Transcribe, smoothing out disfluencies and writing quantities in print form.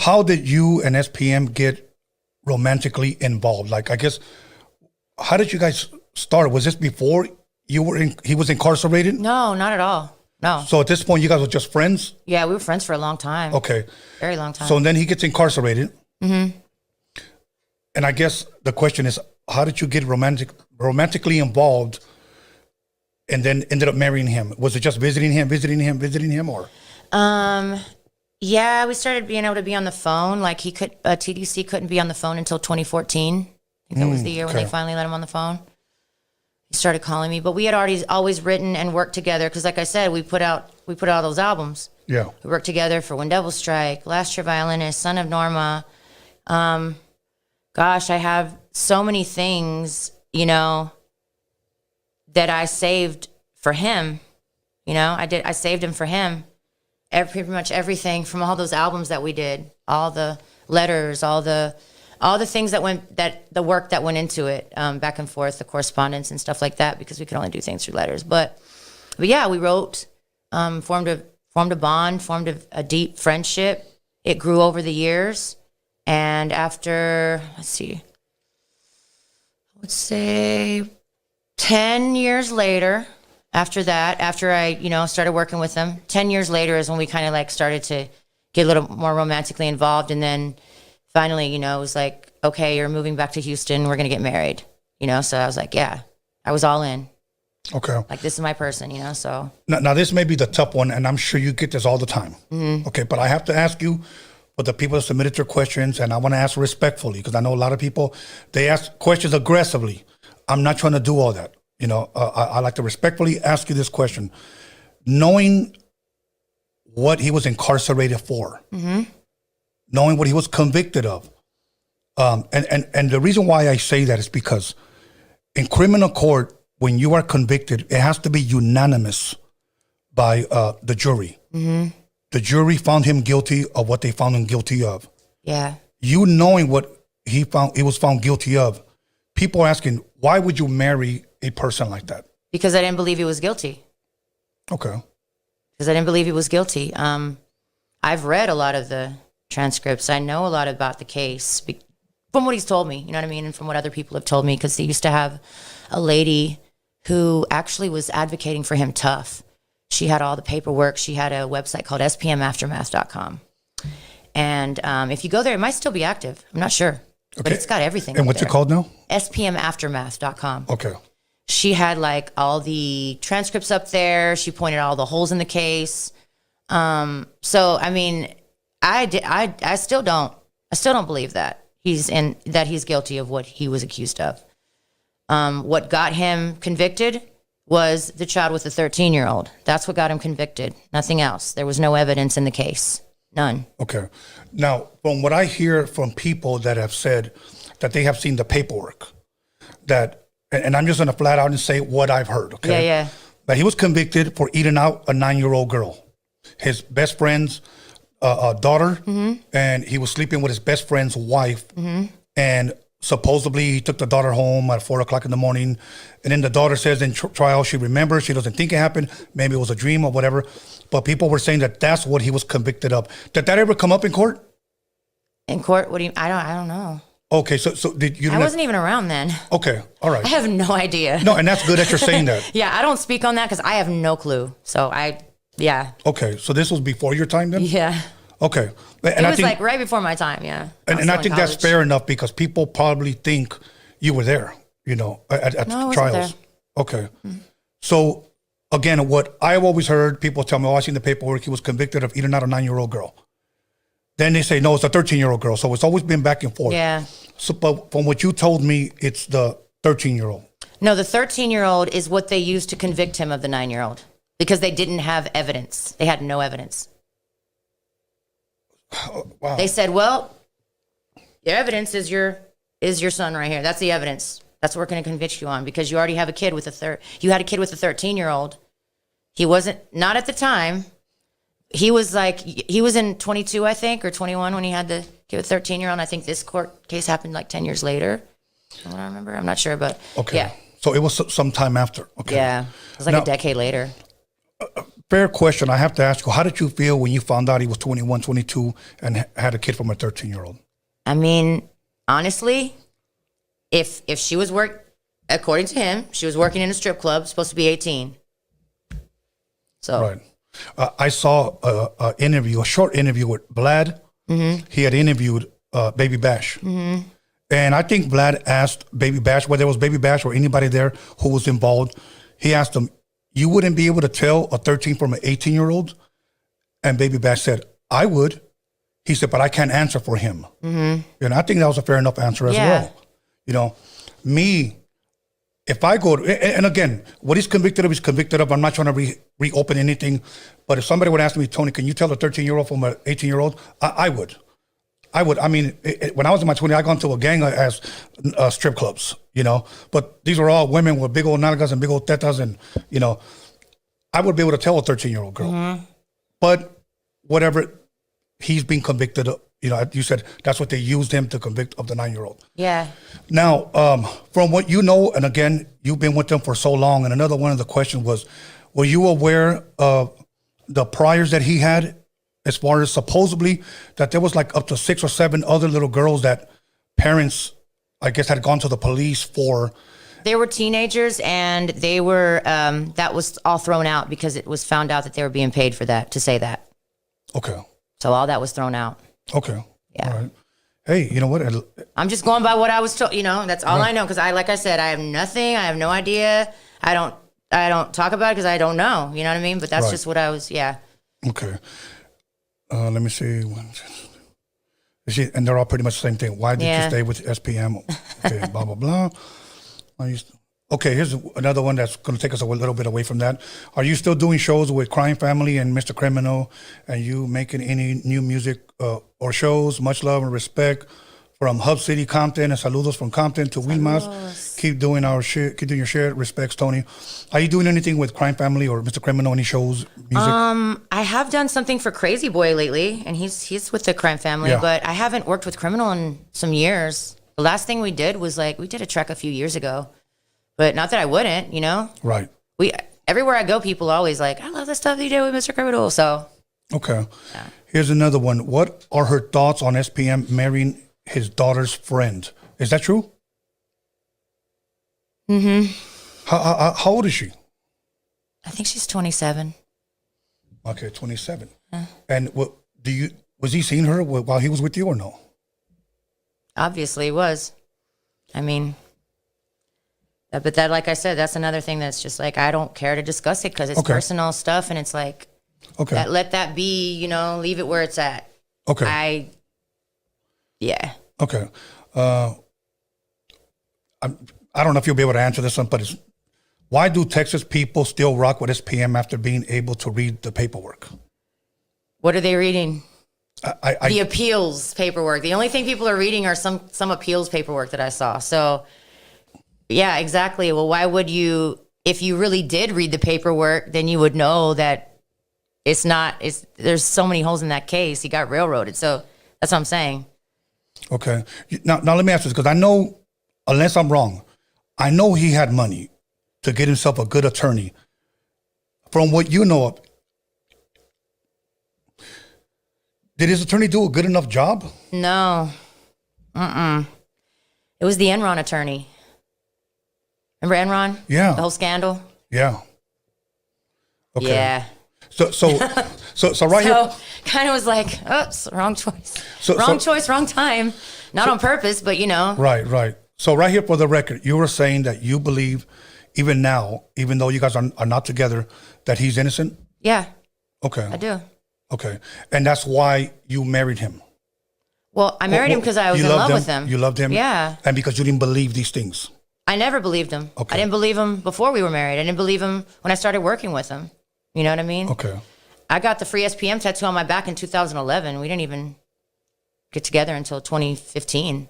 how did you and SPM get romantically involved? Like, I guess, how did you guys start? Was this before he was incarcerated? No, not at all. No. So at this point, you guys were just friends? Yeah, we were friends for a long time. Okay. Very long time. So then he gets incarcerated. Mm-hmm. And I guess the question is, how did you get romantically involved and then ended up marrying him? Was it just visiting him, or? Yeah, we started being able to be on the phone. Like TDC couldn't be on the phone until 2014. I think that was the year when they finally let him on the phone. He started calling me, but we had always written and worked together. Cause like I said, we put out those albums. Yeah. We worked together for When Devils Strike, Last Year Violinist, Son of Norma. Gosh, I have so many things, that I saved for him. I saved him for him. Pretty much everything from all those albums that we did, all the letters, all the things the work that went into it, back and forth, the correspondence and stuff like that, because we could only do things through letters. But yeah, we wrote, formed a bond, formed a deep friendship. It grew over the years. And after, I would say 10 years later, after I, started working with him, 10 years later is when we kind of like started to get a little more romantically involved. And then finally, it was like, okay, you're moving back to Houston. We're going to get married, So I was like, yeah, I was all in. Okay. Like, this is my person, so. Now this may be the tough one, and I'm sure you get this all the time. Mm-hmm. Okay, but I have to ask you, for the people that submitted their questions, and I want to ask respectfully, because I know a lot of people, they ask questions aggressively. I'm not trying to do all that. I like to respectfully ask you this question. Knowing what he was incarcerated for, mm-hmm. knowing what he was convicted of, and the reason why I say that is because in criminal court, when you are convicted, it has to be unanimous by the jury. Mm-hmm. The jury found him guilty of what they found him guilty of. Yeah. You knowing what he was found guilty of, people are asking, why would you marry a person like that? Because I didn't believe he was guilty. Okay. Because I didn't believe he was guilty. I've read a lot of the transcripts. I know a lot about the case from what he's told me, you know what I mean? And from what other people have told me, because he used to have a lady who actually was advocating for him tough. She had all the paperwork. She had a website called spmaftermath.com. And if you go there, it might still be active. I'm not sure. Okay. But it's got everything. And what's it called now? spmaftermath.com. Okay. She had like all the transcripts up there. She pointed out all the holes in the case. So, I mean, I still don't believe that he's guilty of what he was accused of. What got him convicted was the child with the 13-year-old. That's what got him convicted. Nothing else. There was no evidence in the case. None. Okay. Now, from what I hear from people that have said that they have seen the paperwork, and I'm just going to flat out and say what I've heard, okay? Yeah. That he was convicted for eating out a 9-year-old girl, his best friend's daughter, mm-hmm. and he was sleeping with his best friend's wife, mm-hmm. and supposedly he took the daughter home at 4:00 in the morning, and then the daughter says in trial she remembers, she doesn't think it happened, maybe it was a dream or whatever, but people were saying that that's what he was convicted of. Did that ever come up in court? In court? What do you? I don't know. Okay, so did you? I wasn't even around then. Okay, all right. I have no idea. No, and that's good that you're saying that. Yeah, I don't speak on that because I have no clue. So yeah. Okay, so this was before your time then? Yeah. Okay. And it was like right before my time, yeah. And I think that's fair enough because people probably think you were there, at no, trials. There. Okay. Mm-hmm. So, again, what I've always heard, people tell me, I seen the paperwork, he was convicted of eating out a 9-year-old girl. Then they say, no, it's a 13-year-old girl. So it's always been back and forth. Yeah. So, but from what you told me, it's the 13-year-old. No, the 13-year-old is what they used to convict him of the 9-year-old because they didn't have evidence. They had no evidence. Wow. They said, well, your evidence is your son right here. That's the evidence. That's what we're going to convict you on because you already have a kid with you had a kid with a 13-year-old. He wasn't, not at the time. He was in 22, I think, or 21 when he had the kid with 13-year-old. I think this court case happened like 10 years later. I don't remember. I'm not sure, but okay. Yeah. So it was some time after. Okay. Yeah. It was like a decade later. fair question. I have to ask you, how did you feel when you found out he was 21, 22 and had a kid from a 13-year-old? I mean, honestly, if she was according to him, she was working in a strip club, supposed to be 18. So Right. I saw a short interview with Vlad. Mm-hmm. He had interviewed Baby Bash. Mm-hmm. And I think Vlad asked Baby Bash, whether it was Baby Bash or anybody there who was involved, he asked him, you wouldn't be able to tell a 13 from an 18-year-old? And Baby Bash said, I would. He said, but I can't answer for him. Mm-hmm. And I think that was a fair enough answer as well. You know, me, if I go, and again, what he's convicted of, he's convicted of. I'm not trying to reopen anything. But if somebody would ask me, Tony, can you tell a 13-year-old from an 18-year-old? I would. I mean, when I was in my 20s, I gone to a gang as strip clubs, you know. But these were all women with big old nalgas and big old tetas, and, you know, I would be able to tell a 13-year-old girl. Mm-hmm. But whatever he's being convicted of, you know, you said that's what they used him to convict of the 9-year-old. Yeah. Now, from what you know, and again, you've been with them for so long, and another one of the questions was, were you aware of the priors that he had, as far as supposedly that there was like up to 6 or 7 other little girls that parents, I guess, had gone to the police for? They were teenagers, and they were, that was all thrown out because it was found out that they were being paid for that, to say that. Okay. So all that was thrown out. Okay. Yeah. All right. Hey, you know what? I'm just going by what I was told, you know, that's all I know. Cause like I said, I have nothing. I have no idea. I don't talk about it because I don't know. You know what I mean? But that's just what I was, yeah. Okay. Let me see. And they're all pretty much the same thing. Why did you stay with SPM? Okay, blah, blah, blah. Okay, here's another one that's going to take us a little bit away from that. Are you still doing shows with Crime Family and Mr. Criminal? And you making any new music or shows? Much love and respect from Hub City, Compton, and saludos from Compton to Wilmas. Keep doing our shit. Keep doing your shit. Respects, Tony. Are you doing anything with Crime Family or Mr. Criminal? Any shows, music? I have done something for Crazy Boy lately, and he's with the Crime Family, but I haven't worked with Criminal in some years. The last thing we did was we did a track a few years ago, but not that I wouldn't, you know? Right. Everywhere I go, people always I love the stuff that you did with Mr. Criminal, so. Okay. Yeah. Here's another one. What are her thoughts on SPM marrying his daughter's friend? Is that true? Mm-hmm. How old is she? I think she's 27. Okay, 27. And was he seeing her while he was with you or no? Obviously he was. I mean, but that, like I said, that's another thing that's just I don't care to discuss it because it's personal stuff, and it's let that be, you know, leave it where it's at. Okay. Yeah. Okay. I don't know if you'll be able to answer this one, but why do Texas people still rock with SPM after being able to read the paperwork? What are they reading? The appeals paperwork. The only thing people are reading are some appeals paperwork that I saw. So, yeah, exactly. Well, why would you, if you really did read the paperwork, then you would know that there's so many holes in that case. He got railroaded. So that's what I'm saying. Okay. Now let me ask this, because I know, unless I'm wrong, I know he had money to get himself a good attorney. From what you know of, did his attorney do a good enough job? No. It was the Enron attorney. Remember Enron? Yeah. The whole scandal? Yeah. Okay. Yeah. So right here. Kind of was wrong choice. Wrong choice, wrong time. Not on purpose, but you know. Right. So right here for the record, you were saying that you believe, even now, even though you guys are not together, that he's innocent? Yeah. Okay. I do. Okay. And that's why you married him? Well, I married him because I was in love with him. You loved him? Yeah. And because you didn't believe these things? I never believed him. Okay. I didn't believe him before we were married. I didn't believe him when I started working with him. You know what I mean? Okay. I got the free SPM tattoo on my back in 2011. We didn't even get together until 2015.